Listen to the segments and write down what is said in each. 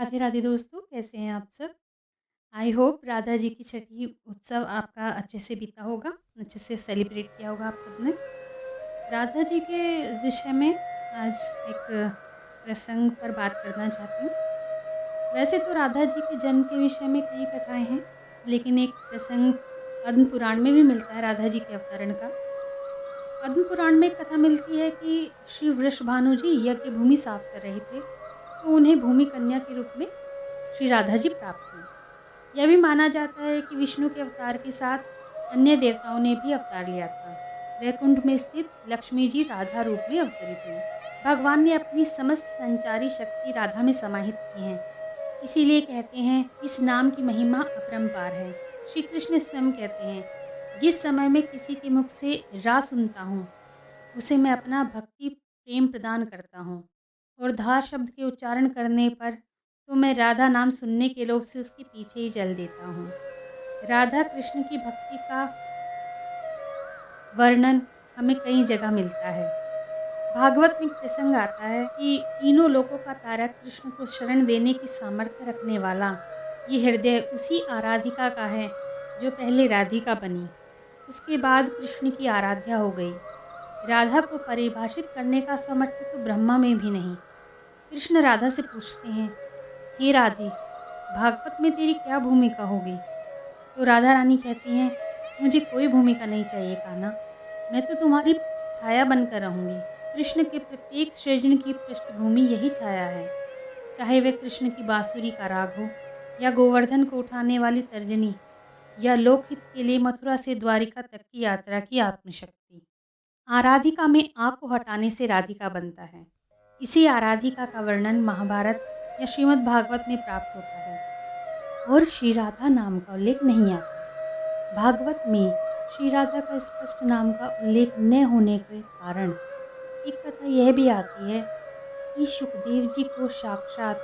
राधे राधे दोस्तों, कैसे हैं आप सब? आई होप राधा जी की छठी उत्सव आपका अच्छे से बीता होगा, अच्छे से सेलिब्रेट किया होगा आप सबने। राधा जी के विषय में आज एक प्रसंग पर बात करना चाहती हूँ। वैसे तो राधा जी के जन्म के विषय में कई कथाएं हैं, लेकिन एक प्रसंग पद्म पुराण में भी मिलता है राधा जी के अवतरण का। पद्म पुराण में एक कथा मिलती है कि श्री वृषभानु जी यज्ञ भूमि साफ कर रहे थे, तो उन्हें भूमि कन्या के रूप में श्री राधा जी प्राप्त हुई। यह भी माना जाता है कि विष्णु के अवतार के साथ अन्य देवताओं ने भी अवतार लिया था। वैकुंठ में स्थित लक्ष्मी जी राधा रूप में अवतरित हुई। भगवान ने अपनी समस्त संचारी शक्ति राधा में समाहित की है, इसीलिए कहते हैं इस नाम की महिमा अपरंपार है। श्री कृष्ण स्वयं कहते हैं, जिस समय मैं किसी के मुख से रा सुनता हूँ, उसे मैं अपना भक्ति प्रेम प्रदान करता हूँ, और धा शब्द के उच्चारण करने पर तो मैं राधा नाम सुनने के लोभ से उसके पीछे ही चल देता हूँ। राधा कृष्ण की भक्ति का वर्णन हमें कई जगह मिलता है। भागवत में एक प्रसंग आता है कि तीनों लोकों का तारा कृष्ण को शरण देने की सामर्थ्य रखने वाला ये हृदय उसी आराधिका का है जो पहले राधिका बनी, उसके बाद कृष्ण की आराध्या हो गई। राधा को परिभाषित करने का सामर्थ्य तो ब्रह्मा में भी नहीं। कृष्ण राधा से पूछते हैं, हे राधे, भागवत में तेरी क्या भूमिका होगी? तो राधा रानी कहती हैं, मुझे कोई भूमिका नहीं चाहिए कान्हा, मैं तो तुम्हारी छाया बनकर रहूँगी। कृष्ण के प्रत्येक सृजन की पृष्ठभूमि यही छाया है, चाहे वह कृष्ण की बांसुरी का राग हो, या गोवर्धन को उठाने वाली तर्जनी, या लोकहित के लिए मथुरा से द्वारिका तक की यात्रा की आत्मशक्ति। आराधिका में आ को हटाने से राधिका बनता है। इसी आराधिका का वर्णन महाभारत या श्रीमद् भागवत में प्राप्त होता है, और श्री राधा नाम का उल्लेख नहीं आता। भागवत में श्री राधा का स्पष्ट नाम का उल्लेख न होने के कारण एक कथा यह भी आती है कि सुखदेव जी को साक्षात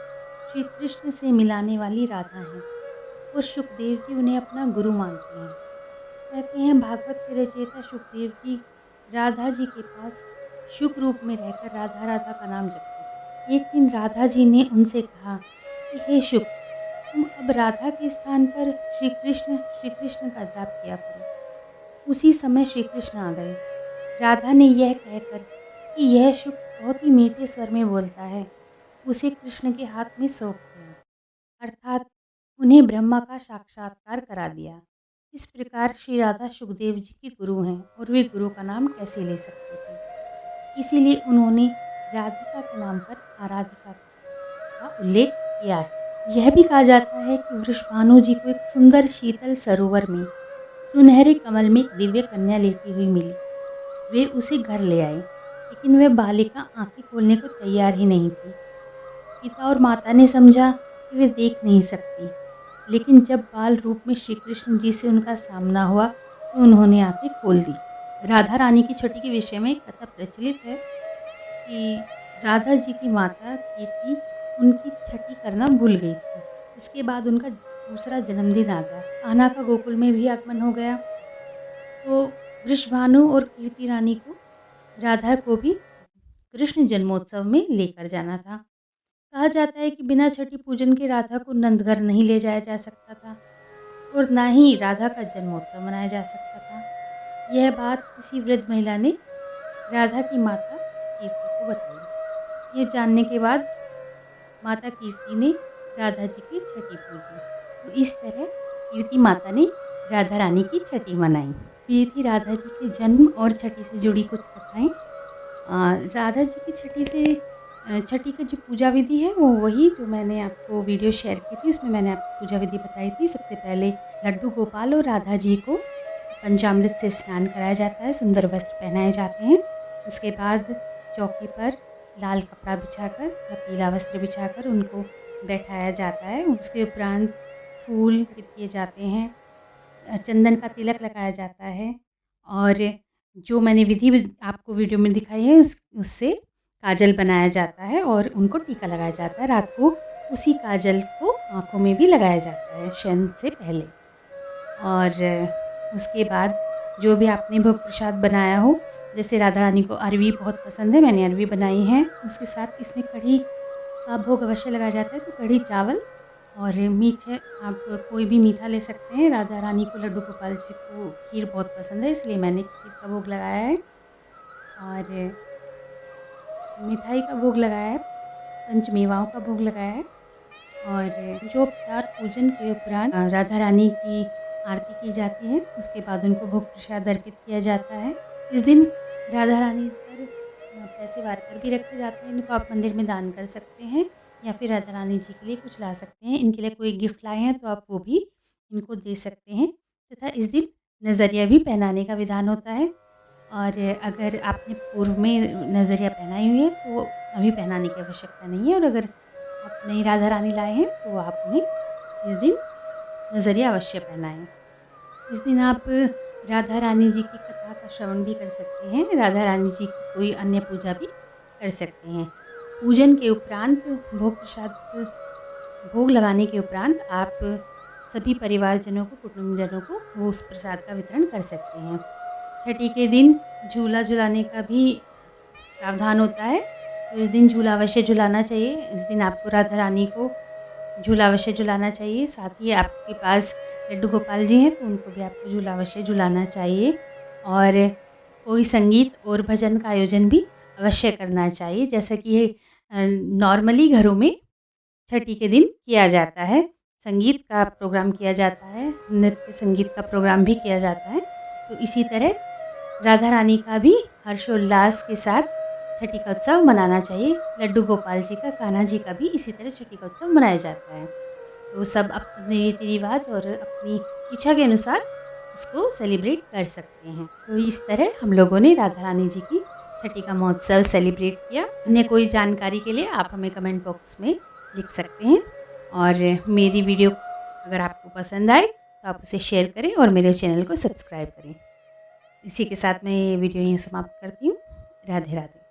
श्री कृष्ण से मिलाने वाली राधा हैं, और सुखदेव जी उन्हें अपना गुरु मानते हैं। कहते हैं भागवत के रचयिता सुखदेव जी राधा जी के पास शुक रूप में रहकर राधा राधा का नाम जपते थे। एक दिन राधा जी ने उनसे कहा कि हे शुक, तुम अब राधा के स्थान पर श्री कृष्ण का जाप किया करो। उसी समय श्री कृष्ण आ गए। राधा ने यह कहकर कि यह शुक बहुत ही मीठे स्वर में बोलता है, उसे कृष्ण के हाथ में सौंप दिया, अर्थात उन्हें ब्रह्मा का साक्षात्कार करा दिया। इस प्रकार श्री राधा सुखदेव जी के गुरु हैं, और वे गुरु का नाम कैसे ले सकते थे, इसीलिए उन्होंने राधिका के नाम पर आराधिका का उल्लेख किया है। यह भी कहा जाता है कि वृषभानु जी को एक सुंदर शीतल सरोवर में सुनहरे कमल में एक दिव्य कन्या लेटी हुई मिली। वे उसे घर ले आए, लेकिन वह बालिका आंखें खोलने को तैयार ही नहीं थी। पिता और माता ने समझा कि वे देख नहीं सकती, लेकिन जब बाल रूप में श्री कृष्ण जी से उनका सामना हुआ तो उन्होंने आंखें खोल दी। राधा रानी की छठी के विषय में कथा प्रचलित है कि राधा जी की माता कीर्ति उनकी छठी करना भूल गई थी। इसके बाद उनका दूसरा जन्मदिन आ गया। कान्हा का गोकुल में भी आगमन हो गया, तो वृषभानु और कीर्ति रानी को राधा को भी कृष्ण जन्मोत्सव में लेकर जाना था। कहा जाता है कि बिना छठी पूजन के राधा को नंदघर नहीं ले जाया जा सकता था, और ना ही राधा का जन्मोत्सव मनाया जा सकता था। यह बात किसी वृद्ध महिला ने राधा की माता कीर्ति को बताई। यह जानने के बाद माता कीर्ति ने राधा जी की छठी पूजी। तो इस तरह कीर्ति माता ने राधा रानी की छठी मनाई। ये थी राधा जी के जन्म और छठी से जुड़ी कुछ कथाएँ। राधा जी की छठी की जो पूजा विधि है वो वही जो मैंने आपको वीडियो शेयर की थी, उसमें मैंने आपको पूजा विधि बताई थी। सबसे पहले लड्डू गोपाल और राधा जी को पंचामृत से स्नान कराया जाता है, सुंदर वस्त्र पहनाए जाते हैं। उसके बाद चौकी पर लाल कपड़ा बिछाकर या पीला वस्त्र बिछाकर उनको बैठाया जाता है। उसके उपरांत फूल किए जाते हैं, चंदन का तिलक लगाया जाता है, और जो मैंने विधि आपको वीडियो में दिखाई है उससे काजल बनाया जाता है और उनको टीका लगाया जाता है। रात को उसी काजल को आँखों में भी लगाया जाता है शयन से पहले। और उसके बाद जो भी आपने भोग प्रसाद बनाया हो, जैसे राधा रानी को अरवी बहुत पसंद है, मैंने अरवी बनाई है। उसके साथ इसमें कढ़ी का भोग अवश्य लगाया जाता है। तो कढ़ी चावल और मीठे, आप कोई भी मीठा ले सकते हैं। राधा रानी को, लड्डू गोपाल जी को खीर बहुत पसंद है, इसलिए मैंने खीर का भोग लगाया है। और मिठाई का भोग लगाया है, पंचमेवाओं का भोग लगाया है। और जो उपचार पूजन के उपरांत राधा रानी की आरती की जाती है, उसके बाद उनको भोग प्रसाद अर्पित किया जाता है। इस दिन राधा रानी पर पैसे वार कर भी रखे जाते हैं। इनको आप मंदिर में दान कर सकते हैं या फिर राधा रानी जी के लिए कुछ ला सकते हैं। इनके लिए कोई गिफ्ट लाए हैं तो आप वो भी इनको दे सकते हैं। तथा इस दिन नज़रिया भी पहनाने का विधान होता है। और अगर आपने पूर्व में नज़रिया पहनाई हुई है तो अभी पहनाने की आवश्यकता नहीं है। और अगर आप नई राधा रानी लाए हैं तो आप उन्हें इस दिन नज़रिया अवश्य पहनाएं। इस दिन आप राधा रानी जी की कथा का श्रवण भी कर सकते हैं। राधा रानी जी की कोई अन्य पूजा भी कर सकते हैं। पूजन के उपरांत भोग लगाने के उपरांत आप सभी परिवारजनों को, कुटुंबजनों को वो उस प्रसाद का वितरण कर सकते हैं। छठी के दिन झूला झुलाने का भी प्रावधान होता है। तो इस दिन झूला अवश्य झुलाना चाहिए। इस दिन आपको राधा रानी को झूला अवश्य झुलाना चाहिए। साथ ही आपके पास लड्डू गोपाल जी हैं तो उनको भी आपको झूला अवश्य झुलाना चाहिए। और कोई संगीत और भजन का आयोजन भी अवश्य करना चाहिए, जैसा कि नॉर्मली घरों में छठी के दिन किया जाता है। संगीत का प्रोग्राम किया जाता है, नृत्य संगीत का प्रोग्राम भी किया जाता है। तो इसी तरह राधा रानी का भी हर्षोल्लास के साथ छठी का उत्सव मनाना चाहिए। लड्डू गोपाल जी का, कान्हा जी का भी इसी तरह छठी का उत्सव मनाया जाता है। तो सब अपने रीति रिवाज और अपनी इच्छा के अनुसार उसको सेलिब्रेट कर सकते हैं। तो इस तरह हम लोगों ने राधा रानी जी की छठी का महोत्सव सेलिब्रेट किया। अन्य कोई जानकारी के लिए आप हमें कमेंट बॉक्स में लिख सकते हैं। और मेरी वीडियो अगर आपको पसंद आए तो आप उसे शेयर करें और मेरे चैनल को सब्सक्राइब करें। इसी के साथ मैं ये वीडियो यहीं समाप्त करती हूँ। राधे राधे।